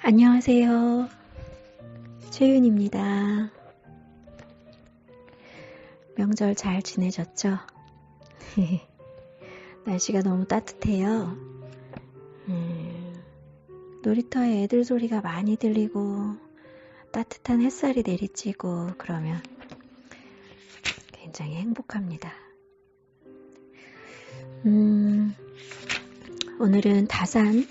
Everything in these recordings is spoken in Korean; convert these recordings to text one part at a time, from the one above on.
안녕하세요. 최윤입니다. 명절 잘 지내셨죠? 날씨가 너무 따뜻해요. 놀이터에 애들 소리가 많이 들리고 따뜻한 햇살이 내리쬐고 그러면 굉장히 행복합니다. 오늘은 다산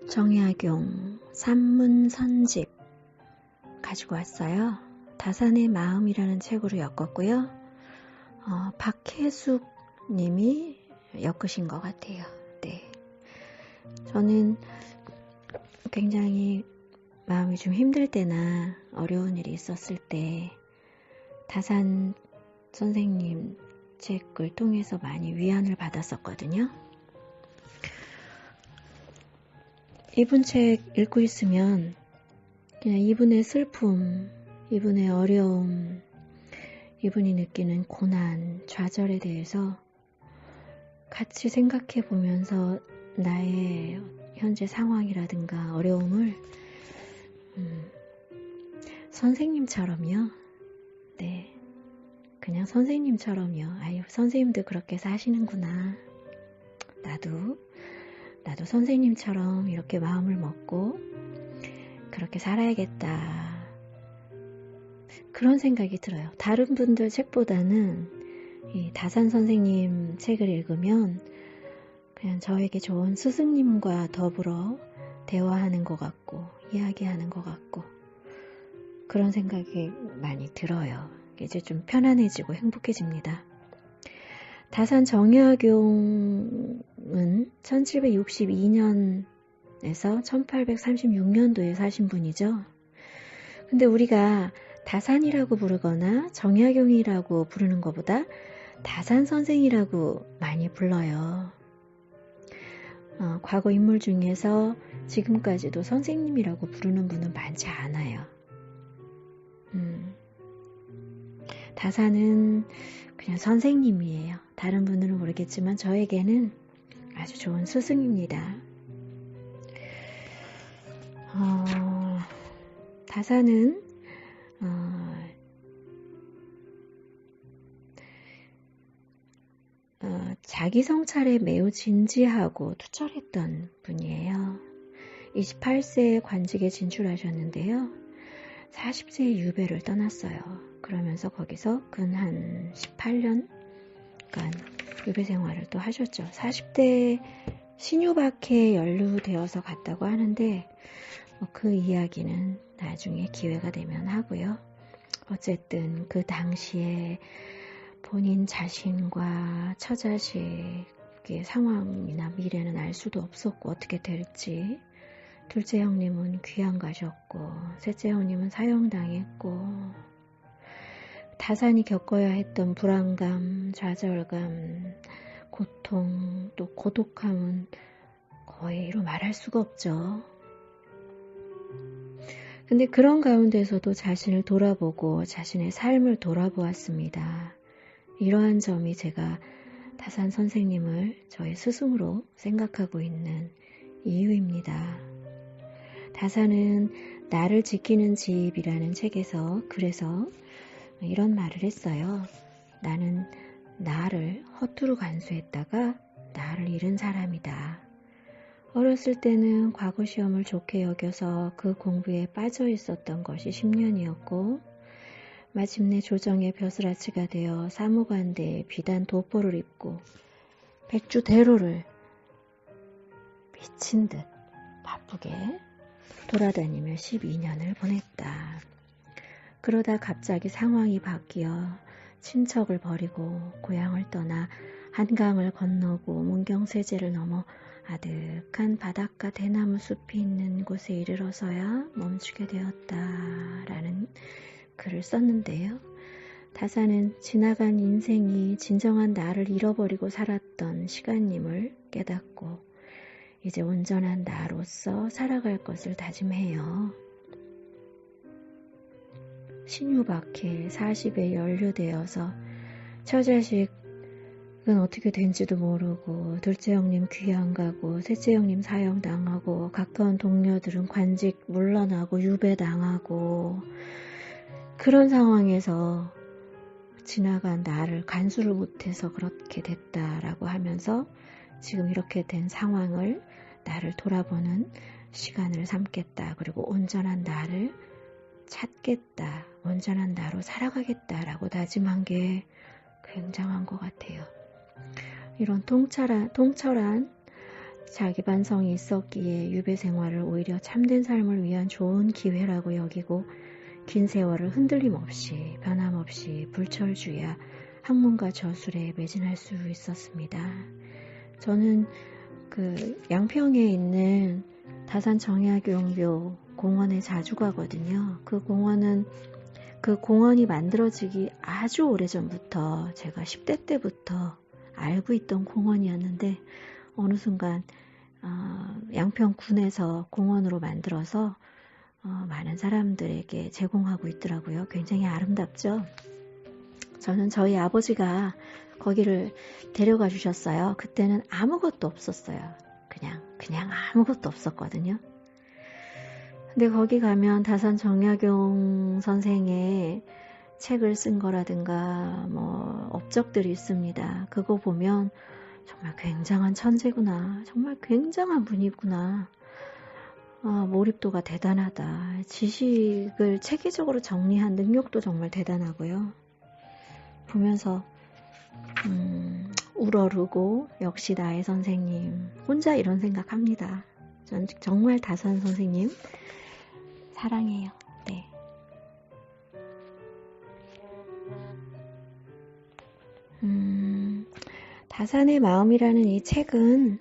정약용 산문선집 가지고 왔어요. 다산의 마음이라는 책으로 엮었고요. 박혜숙 님이 엮으신 것 같아요. 네. 저는 굉장히 마음이 좀 힘들 때나 어려운 일이 있었을 때 다산 선생님 책을 통해서 많이 위안을 받았었거든요. 이분 책 읽고 있으면 그냥 이분의 슬픔, 이분의 어려움, 이분이 느끼는 고난, 좌절에 대해서 같이 생각해 보면서 나의 현재 상황이라든가 어려움을 선생님처럼요. 네, 그냥 선생님처럼요. 아유, 선생님도 그렇게 사시는구나. 나도 선생님처럼 이렇게 마음을 먹고 그렇게 살아야겠다. 그런 생각이 들어요. 다른 분들 책보다는 이 다산 선생님 책을 읽으면 그냥 저에게 좋은 스승님과 더불어 대화하는 것 같고 이야기하는 것 같고 그런 생각이 많이 들어요. 이제 좀 편안해지고 행복해집니다. 다산 정약용은 1762년에서 1836년도에 사신 분이죠. 근데 우리가 다산이라고 부르거나 정약용이라고 부르는 것보다 다산 선생이라고 많이 불러요. 과거 인물 중에서 지금까지도 선생님이라고 부르는 분은 많지 않아요. 다산은 그냥 선생님이에요. 다른 분들은 모르겠지만 저에게는 아주 좋은 스승입니다. 다산은 자기 성찰에 매우 진지하고 투철했던 분이에요. 28세에 관직에 진출하셨는데요. 40세에 유배를 떠났어요. 그러면서 거기서 근 한 18년간 유배 생활을 또 하셨죠. 40대 신유박해에 연루되어서 갔다고 하는데 그 이야기는 나중에 기회가 되면 하고요. 어쨌든 그 당시에 본인 자신과 처자식의 상황이나 미래는 알 수도 없었고 어떻게 될지 둘째 형님은 귀양 가셨고 셋째 형님은 사형당했고 다산이 겪어야 했던 불안감, 좌절감, 고통, 또 고독함은 거의 이루 말할 수가 없죠. 근데 그런 가운데서도 자신을 돌아보고 자신의 삶을 돌아보았습니다. 이러한 점이 제가 다산 선생님을 저의 스승으로 생각하고 있는 이유입니다. 다산은 나를 지키는 집이라는 책에서 그래서 이런 말을 했어요. 나는 나를 허투루 간수했다가 나를 잃은 사람이다. 어렸을 때는 과거 시험을 좋게 여겨서 그 공부에 빠져 있었던 것이 10년이었고 마침내 조정의 벼슬아치가 되어 사무관대에 비단 도포를 입고 백주대로를 미친 듯 바쁘게 돌아다니며 12년을 보냈다. 그러다 갑자기 상황이 바뀌어 친척을 버리고 고향을 떠나 한강을 건너고 문경세제를 넘어 아득한 바닷가 대나무 숲이 있는 곳에 이르러서야 멈추게 되었다라는 글을 썼는데요. 다산은 지나간 인생이 진정한 나를 잃어버리고 살았던 시간임을 깨닫고 이제 온전한 나로서 살아갈 것을 다짐해요. 신유박해 40에 연루되어서 처자식 이건 어떻게 된지도 모르고 둘째 형님 귀양 가고 셋째 형님 사형 당하고 가까운 동료들은 관직 물러나고 유배 당하고 그런 상황에서 지나간 나를 간수를 못해서 그렇게 됐다라고 하면서 지금 이렇게 된 상황을 나를 돌아보는 시간을 삼겠다. 그리고 온전한 나를 찾겠다. 온전한 나로 살아가겠다라고 다짐한 게 굉장한 것 같아요. 이런 통철한 자기 반성이 있었기에 유배 생활을 오히려 참된 삶을 위한 좋은 기회라고 여기고 긴 세월을 흔들림 없이 변함없이 불철주야 학문과 저술에 매진할 수 있었습니다. 저는 그 양평에 있는 다산 정약용묘 공원에 자주 가거든요. 그 공원이 만들어지기 아주 오래전부터 제가 10대 때부터 알고 있던 공원이었는데 어느 순간 양평군에서 공원으로 만들어서 많은 사람들에게 제공하고 있더라고요. 굉장히 아름답죠. 저는 저희 아버지가 거기를 데려가 주셨어요. 그때는 아무것도 없었어요. 그냥 아무것도 없었거든요. 근데 거기 가면 다산 정약용 선생의 책을 쓴 거라든가 뭐 업적들이 있습니다. 그거 보면 정말 굉장한 천재구나. 정말 굉장한 분이구나. 몰입도가 대단하다. 지식을 체계적으로 정리한 능력도 정말 대단하고요. 보면서 우러르고 역시 나의 선생님. 혼자 이런 생각합니다. 전 정말 다산 선생님 사랑해요. 네. 다산의 마음이라는 이 책은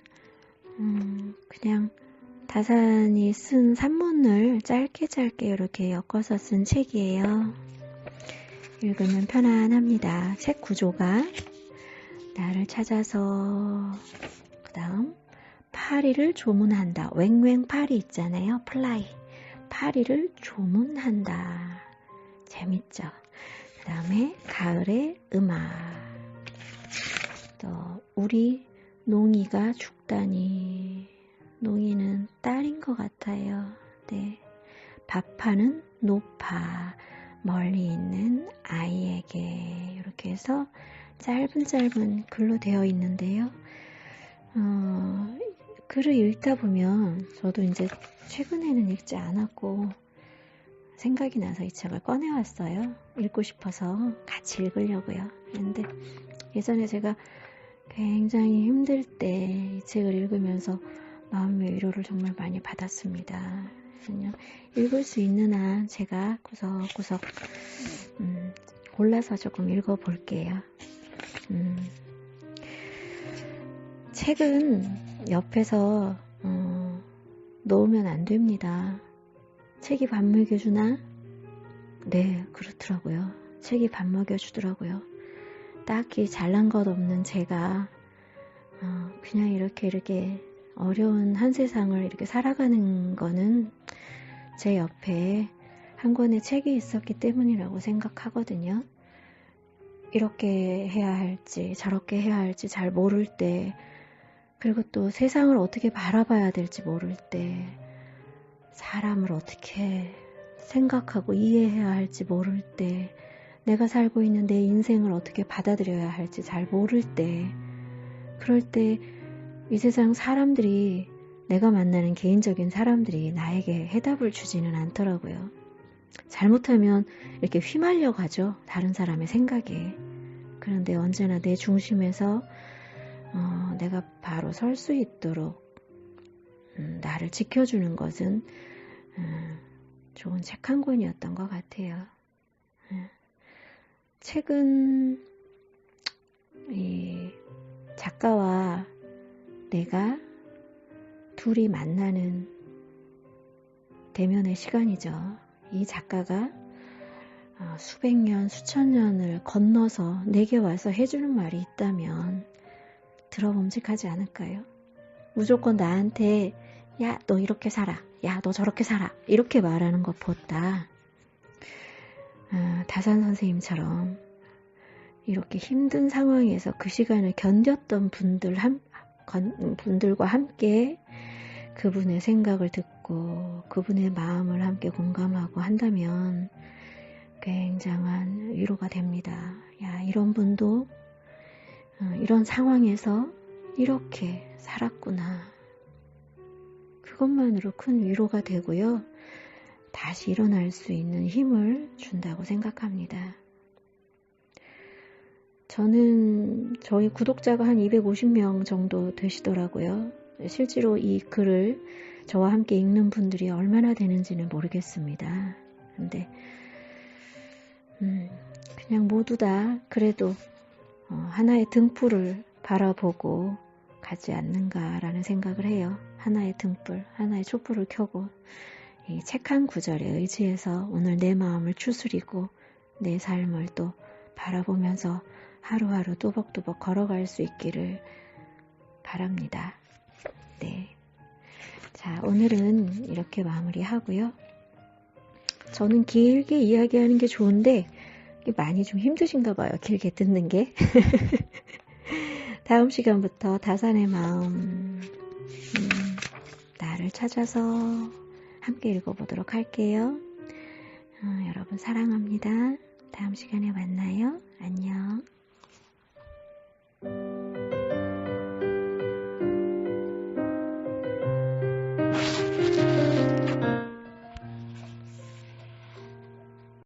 그냥 다산이 쓴 산문을 짧게 이렇게 엮어서 쓴 책이에요. 읽으면 편안합니다. 책 구조가 나를 찾아서 그 다음 파리를 조문한다. 웽웽 파리 있잖아요. 플라이. 파리를 조문한다. 재밌죠? 그 다음에 가을의 음악. 또 우리 농이가 죽다니. 농이는 딸인 것 같아요. 네. 밥하는 노파. 멀리 있는 아이에게. 이렇게 해서 짧은 글로 되어 있는데요. 글을 읽다 보면 저도 이제 최근에는 읽지 않았고 생각이 나서 이 책을 꺼내왔어요. 읽고 싶어서 같이 읽으려고요. 그런데 예전에 제가 굉장히 힘들 때 이 책을 읽으면서 마음의 위로를 정말 많이 받았습니다. 그냥 읽을 수 있는 한 제가 구석구석 골라서 조금 읽어볼게요. 책은 옆에서 놓으면 안 됩니다. 책이 밥 먹여주나? 네, 그렇더라고요. 책이 밥 먹여주더라고요. 딱히 잘난 것 없는 제가 그냥 이렇게 어려운 한 세상을 이렇게 살아가는 거는 제 옆에 한 권의 책이 있었기 때문이라고 생각하거든요. 이렇게 해야 할지 저렇게 해야 할지 잘 모를 때, 그리고 또 세상을 어떻게 바라봐야 될지 모를 때, 사람을 어떻게 생각하고 이해해야 할지 모를 때, 내가 살고 있는 내 인생을 어떻게 받아들여야 할지 잘 모를 때, 그럴 때 이 세상 사람들이, 내가 만나는 개인적인 사람들이 나에게 해답을 주지는 않더라고요. 잘못하면 이렇게 휘말려 가죠. 다른 사람의 생각에. 그런데 언제나 내 중심에서 내가 바로 설 수 있도록 나를 지켜주는 것은 좋은 책 한 권이었던 것 같아요. 책은 이 작가와 내가 둘이 만나는 대면의 시간이죠. 이 작가가 수백 년, 수천 년을 건너서 내게 와서 해주는 말이 있다면 들어봄직하지 않을까요? 무조건 나한테 야, 너 이렇게 살아. 야, 너 저렇게 살아. 이렇게 말하는 것보다 다산 선생님처럼 이렇게 힘든 상황에서 그 시간을 견뎠던 분들과 함께 그분의 생각을 듣고 그분의 마음을 함께 공감하고 한다면 굉장한 위로가 됩니다. 야, 이런 분도 이런 상황에서 이렇게 살았구나. 그것만으로 큰 위로가 되고요. 다시 일어날 수 있는 힘을 준다고 생각합니다. 저는 저희 구독자가 한 250명 정도 되시더라고요. 실제로 이 글을 저와 함께 읽는 분들이 얼마나 되는지는 모르겠습니다. 근데 그냥 모두 다 그래도 하나의 등불을 바라보고 가지 않는가라는 생각을 해요. 하나의 등불, 하나의 촛불을 켜고 이 책 한 구절에 의지해서 오늘 내 마음을 추스리고 내 삶을 또 바라보면서 하루하루 또박또박 걸어갈 수 있기를 바랍니다. 네. 자, 오늘은 이렇게 마무리하고요. 저는 길게 이야기하는 게 좋은데 많이 좀 힘드신가 봐요. 길게 듣는 게. 다음 시간부터 다산의 마음 나를 찾아서 함께 읽어보도록 할게요. 여러분 사랑합니다. 다음 시간에 만나요. 안녕.